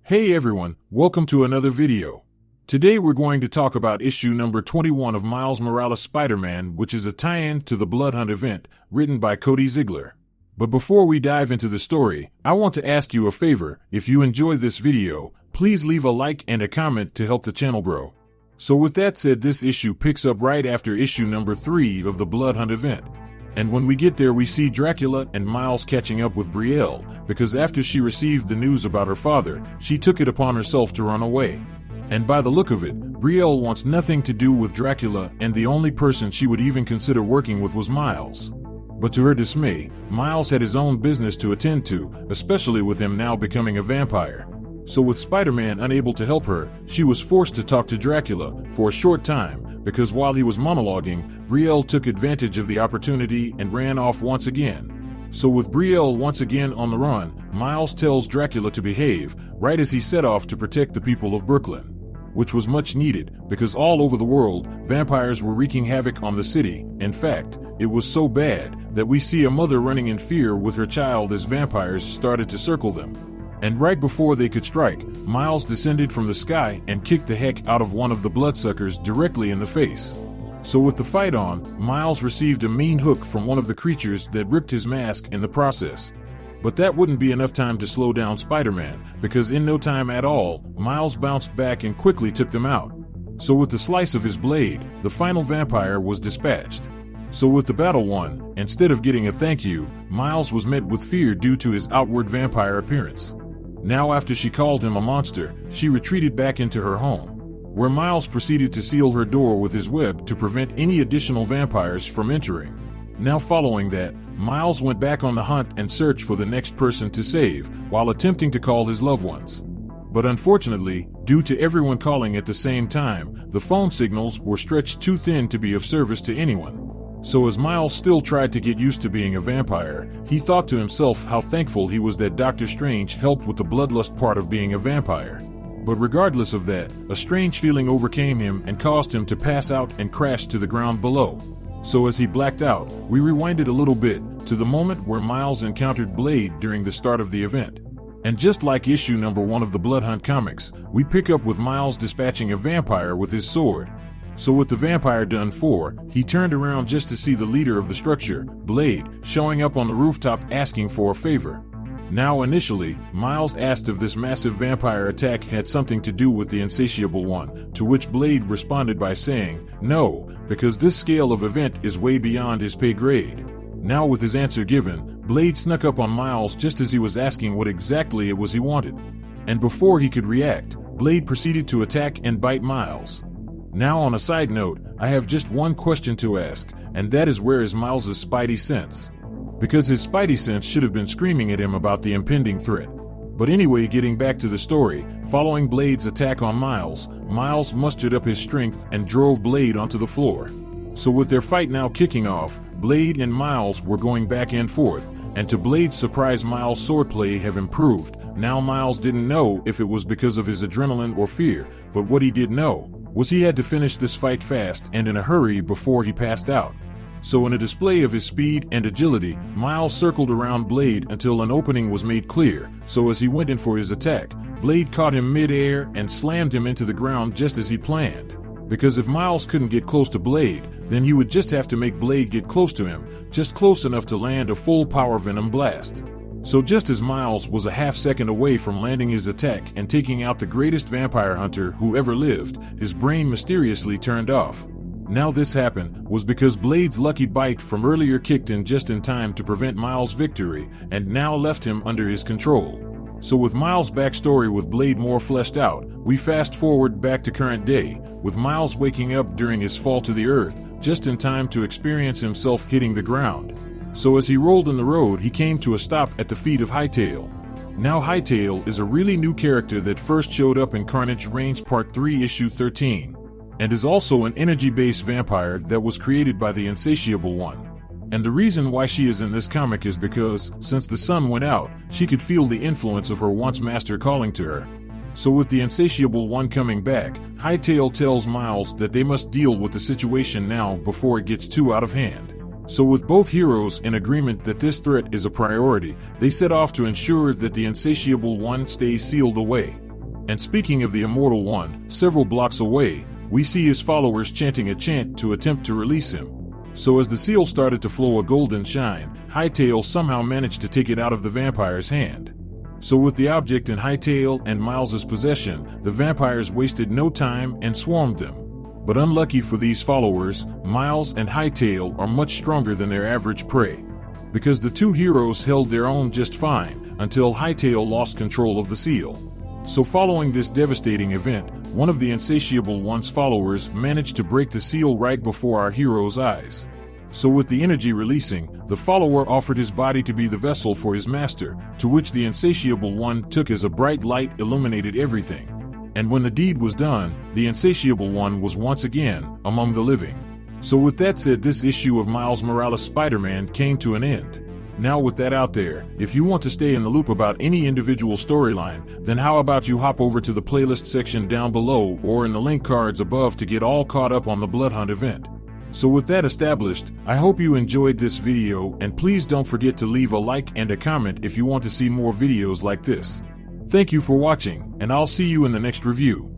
Hey everyone, welcome to another video. Today we're going to talk about issue number 21 of Miles Morales' Spider-Man, which is a tie-in to the Bloodhunt Event, written by Cody Ziegler. But before we dive into the story, I want to ask you a favor. If you enjoyed this video, please leave a like and a comment to help the channel grow. So with that said, this issue picks up right after issue number 3 of the Bloodhunt Event. And when we get there, we see Dracula and Miles catching up with Brielle, because after she received the news about her father, she took it upon herself to run away. And by the look of it, Brielle wants nothing to do with Dracula, and the only person she would even consider working with was Miles. But to her dismay, Miles had his own business to attend to, especially with him now becoming a vampire. So with Spider-Man unable to help her, she was forced to talk to Dracula for a short time, because while he was monologuing, Brielle took advantage of the opportunity and ran off once again. So with Brielle once again on the run, Miles tells Dracula to behave, right as he set off to protect the people of Brooklyn. Which was much needed, because all over the world, vampires were wreaking havoc on the city. In fact, it was so bad that we see a mother running in fear with her child as vampires started to circle them. And right before they could strike, Miles descended from the sky and kicked the heck out of one of the bloodsuckers directly in the face. So with the fight on, Miles received a mean hook from one of the creatures that ripped his mask in the process. But that wouldn't be enough time to slow down Spider-Man, because in no time at all, Miles bounced back and quickly took them out. So with the slice of his blade, the final vampire was dispatched. So with the battle won, instead of getting a thank you, Miles was met with fear due to his outward vampire appearance. Now after she called him a monster, she retreated back into her home, where Miles proceeded to seal her door with his web to prevent any additional vampires from entering. Now following that, Miles went back on the hunt and searched for the next person to save, while attempting to call his loved ones. But unfortunately, due to everyone calling at the same time, the phone signals were stretched too thin to be of service to anyone. So as Miles still tried to get used to being a vampire, he thought to himself how thankful he was that Dr. Strange helped with the bloodlust part of being a vampire. But regardless of that, a strange feeling overcame him and caused him to pass out and crash to the ground below. So as he blacked out, we rewinded a little bit to the moment where Miles encountered Blade during the start of the event. And just like issue number 1 of the Bloodhunt comics, we pick up with Miles dispatching a vampire with his sword. So with the vampire done for, he turned around just to see the leader of the structure, Blade, showing up on the rooftop asking for a favor. Now initially, Miles asked if this massive vampire attack had something to do with the insatiable one, to which Blade responded by saying, no, because this scale of event is way beyond his pay grade. Now with his answer given, Blade snuck up on Miles just as he was asking what exactly it was he wanted. And before he could react, Blade proceeded to attack and bite Miles. Now on a side note, I have just one question to ask, and that is, where is Miles' spidey sense? Because his spidey sense should have been screaming at him about the impending threat. But anyway, getting back to the story, following Blade's attack on Miles, Miles mustered up his strength and drove Blade onto the floor. So with their fight now kicking off, Blade and Miles were going back and forth, and to Blade's surprise, Miles' swordplay have improved. Now Miles didn't know if it was because of his adrenaline or fear, but what he did know was he had to finish this fight fast and in a hurry before he passed out. So in a display of his speed and agility, Miles circled around Blade until an opening was made clear, so as he went in for his attack, Blade caught him mid-air and slammed him into the ground just as he planned. Because if Miles couldn't get close to Blade, then he would just have to make Blade get close to him, just close enough to land a full power venom blast. So just as Miles was a half second away from landing his attack and taking out the greatest vampire hunter who ever lived, his brain mysteriously turned off. Now this happened was because Blade's lucky bite from earlier kicked in just in time to prevent Miles' victory, and now left him under his control. So with Miles' backstory with Blade more fleshed out, we fast forward back to current day, with Miles waking up during his fall to the earth, just in time to experience himself hitting the ground. So as he rolled in the road, he came to a stop at the feet of Hightail. Now Hightail is a really new character that first showed up in Carnage Reigns Part 3 issue 13, and is also an energy-based vampire that was created by the Insatiable One. And the reason why she is in this comic is because, since the sun went out, she could feel the influence of her once master calling to her. So with the Insatiable One coming back, Hightail tells Miles that they must deal with the situation now before it gets too out of hand. So with both heroes in agreement that this threat is a priority, they set off to ensure that the Insatiable One stays sealed away. And speaking of the Immortal One, several blocks away, we see his followers chanting a chant to attempt to release him. So as the seal started to flow a golden shine, Hightail somehow managed to take it out of the vampire's hand. So with the object in Hightail and Miles's possession, the vampires wasted no time and swarmed them. But unlucky for these followers, Miles and Hightail are much stronger than their average prey. Because the two heroes held their own just fine, until Hightail lost control of the seal. So following this devastating event, one of the Insatiable One's followers managed to break the seal right before our hero's eyes. So with the energy releasing, the follower offered his body to be the vessel for his master, to which the Insatiable One took as a bright light illuminated everything. And when the deed was done, the Insatiable One was once again among the living. So with that said, this issue of Miles Morales Spider-Man came to an end. Now with that out there, if you want to stay in the loop about any individual storyline, then how about you hop over to the playlist section down below or in the link cards above to get all caught up on the Bloodhunt event. So with that established, I hope you enjoyed this video, and please don't forget to leave a like and a comment if you want to see more videos like this. Thank you for watching, and I'll see you in the next review.